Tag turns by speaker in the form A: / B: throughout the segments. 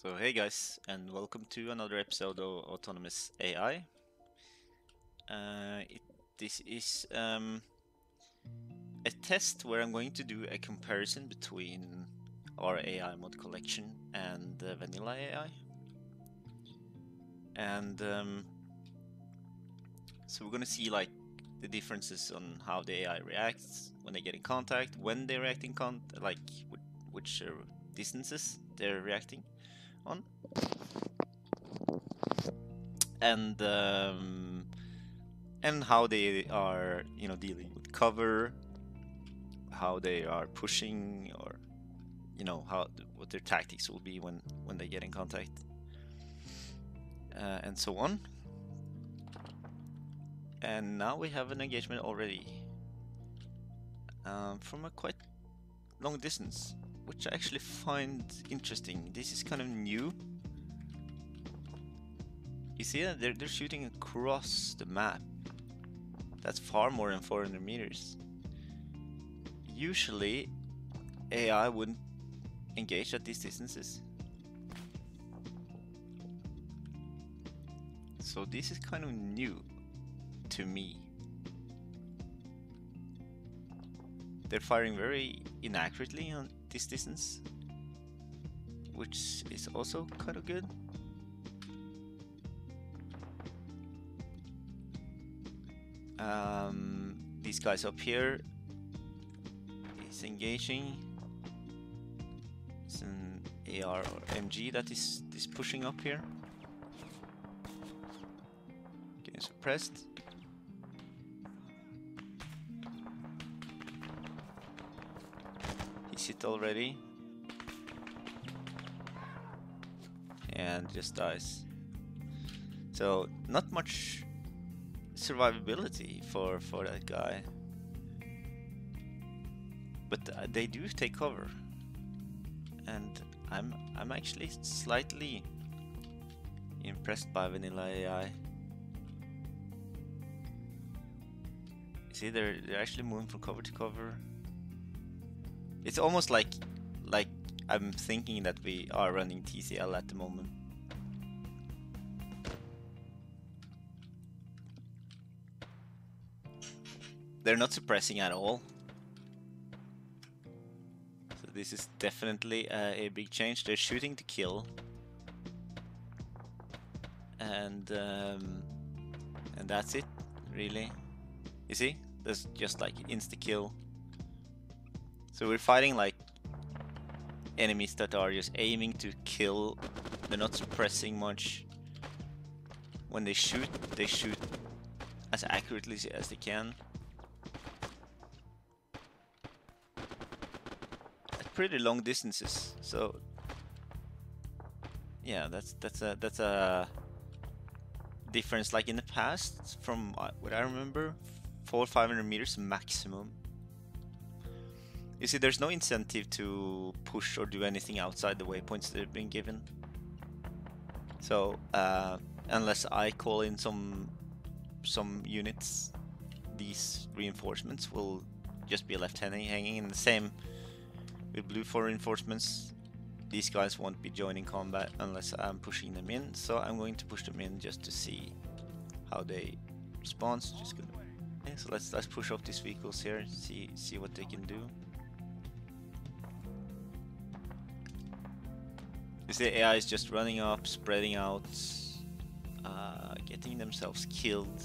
A: So hey guys, and welcome to another episode of Autonomous AI. This is a test where I'm going to do a comparison between our AI mod collection and vanilla AI. And so we're gonna see like the differences on how the AI reacts when they get in contact, when they react in like which distances they're reacting on. And how they are, dealing with cover, how they are pushing, or how what their tactics will be when they get in contact, and so on. And now we have an engagement already from a quite long distance, which I actually find interesting. This is kind of new. You see that they're shooting across the map. That's far more than 400 meters. Usually, AI wouldn't engage at these distances. So this is kind of new to me. They're firing very inaccurately on this distance, which is also kind of good. These guys up here is engaging. It's an AR or MG that is pushing up here. Getting suppressed. He's hit already. And just dies. So not much survivability for that guy, but they do take cover, and I'm actually slightly impressed by vanilla AI. You see, they're actually moving from cover to cover. It's almost like I'm thinking that we are running TCL at the moment. They're not suppressing at all. So this is definitely a big change. They're shooting to kill. And that's it, really. You see? That's just like insta-kill. So we're fighting like enemies that are just aiming to kill. They're not suppressing much. When they shoot as accurately as they can. Pretty long distances, so yeah, that's a difference. Like in the past, from what I remember, 400 or 500 meters maximum. You see, there's no incentive to push or do anything outside the waypoints that have been given. So unless I call in some units, these reinforcements will just be left hanging. And the same with blue 4 reinforcements. These guys won't be joining combat unless I'm pushing them in, so I'm going to push them in just to see how they respond. Just gonna, yeah, so let's push off these vehicles here, see what they can do. You see, AI is just running up, spreading out, getting themselves killed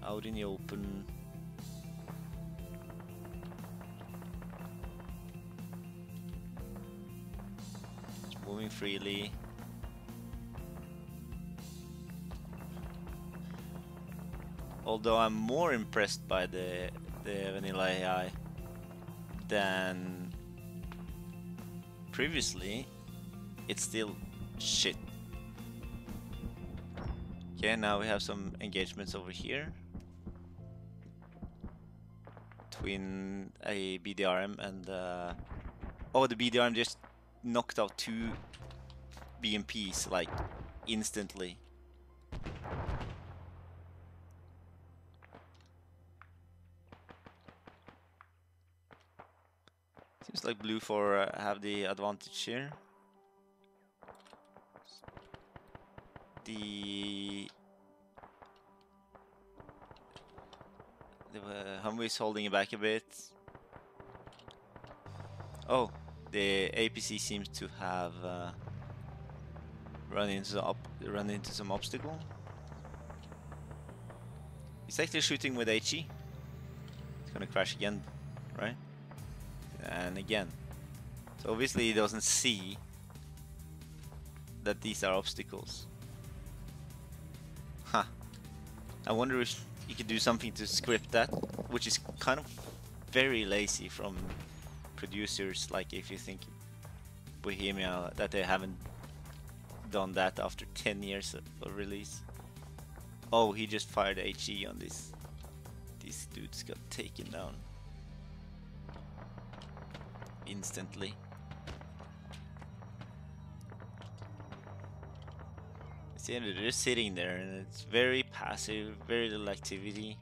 A: out in the open. Moving freely. Although I'm more impressed by the vanilla AI than previously, it's still shit. Okay, now we have some engagements over here between a BDRM and oh, the BDRM just knocked out 2 BMPs like instantly. Seems like blue 4 have the advantage here. the Humvee is holding it back a bit. Oh, the APC seems to have run into some obstacle. He's actually shooting with HE. It's gonna crash again, right? And again. So obviously he doesn't see that these are obstacles. Huh. I wonder if you could do something to script that, which is kind of very lazy from producers. Like if you think Bohemia, that they haven't done that after 10 years of release. Oh, he just fired HE on this. These dudes got taken down instantly. See, they're just sitting there, and it's very passive, very little activity.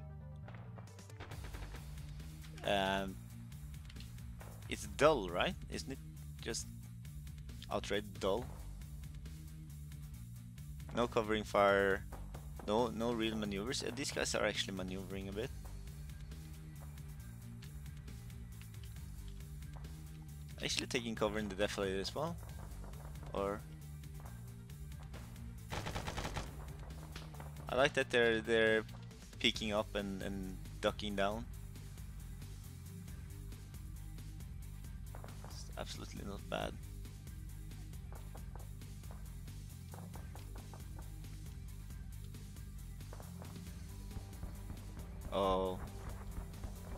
A: It's dull, right? Isn't it just outright dull? No covering fire, no real maneuvers. These guys are actually maneuvering a bit. Actually taking cover in the deflated as well, or I like that they're peeking up and ducking down. It's absolutely not bad. Oh,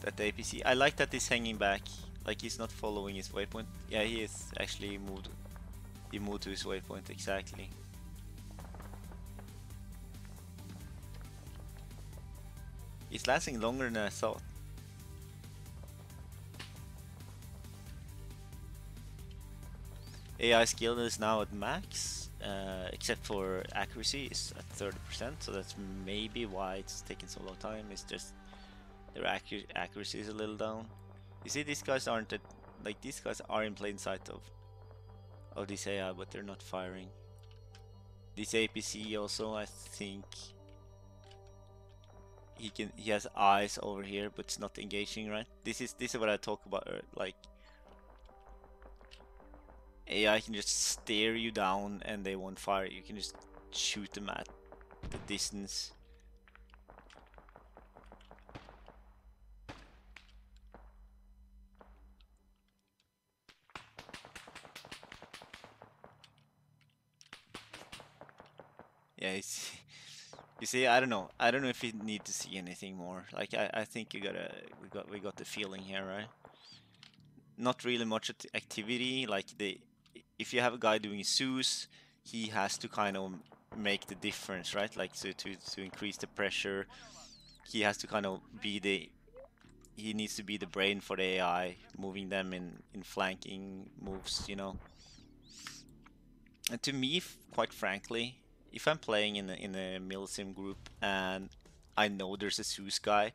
A: that APC. I like that he's hanging back, like he's not following his waypoint. Yeah, he is actually moved. He moved to his waypoint exactly. It's lasting longer than I thought. AI skill is now at max, except for accuracy is at 30%, so that's maybe why it's taking so long time. It's just their accuracy is a little down. You see, these guys aren't like these guys are in plain sight of this AI, but they're not firing. This APC also, I think he has eyes over here, but it's not engaging, right? This is what I talk about, like AI can just stare you down and they won't fire. You can just shoot them at the distance. Yeah, you see, I don't know if you need to see anything more. Like I think we got the feeling here, right? Not really much activity. Like if you have a guy doing Zeus, he has to kind of make the difference, right? Like to increase the pressure, he has to kind of be he needs to be the brain for the AI, moving them in flanking moves, you know. And to me, quite frankly, if I'm playing in a Milsim group and I know there's a Zeus guy,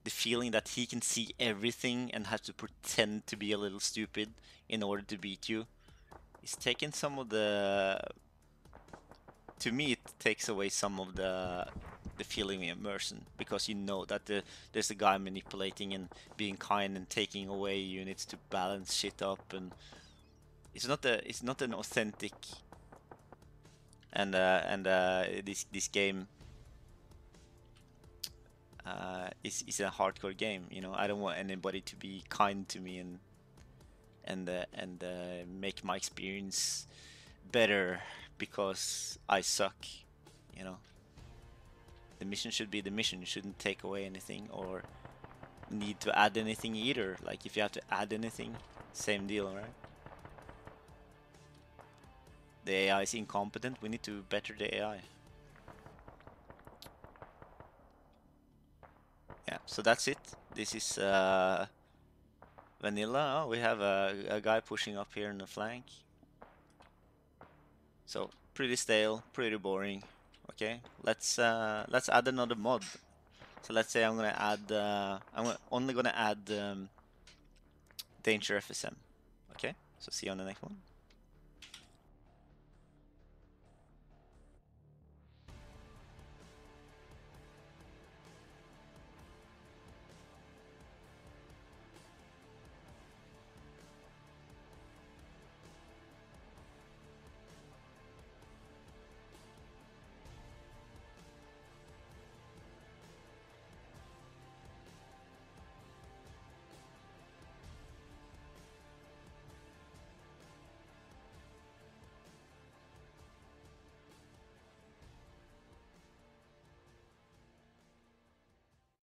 A: the feeling that he can see everything and has to pretend to be a little stupid in order to beat you is taking some of the. To me, it takes away some of the feeling of immersion, because you know that there's a guy manipulating and being kind and taking away units to balance shit up, and it's not an authentic. And this game is a hardcore game. You know, I don't want anybody to be kind to me and make my experience better because I suck. You know, the mission should be the mission. You shouldn't take away anything or need to add anything either. Like if you have to add anything, same deal, right? The AI is incompetent. We need to better the AI. Yeah, so that's it. This is vanilla. Oh, we have a guy pushing up here in the flank. So pretty stale, pretty boring. Okay, let's add another mod. So let's say I'm gonna add only gonna add Danger FSM. Okay, so see you on the next one.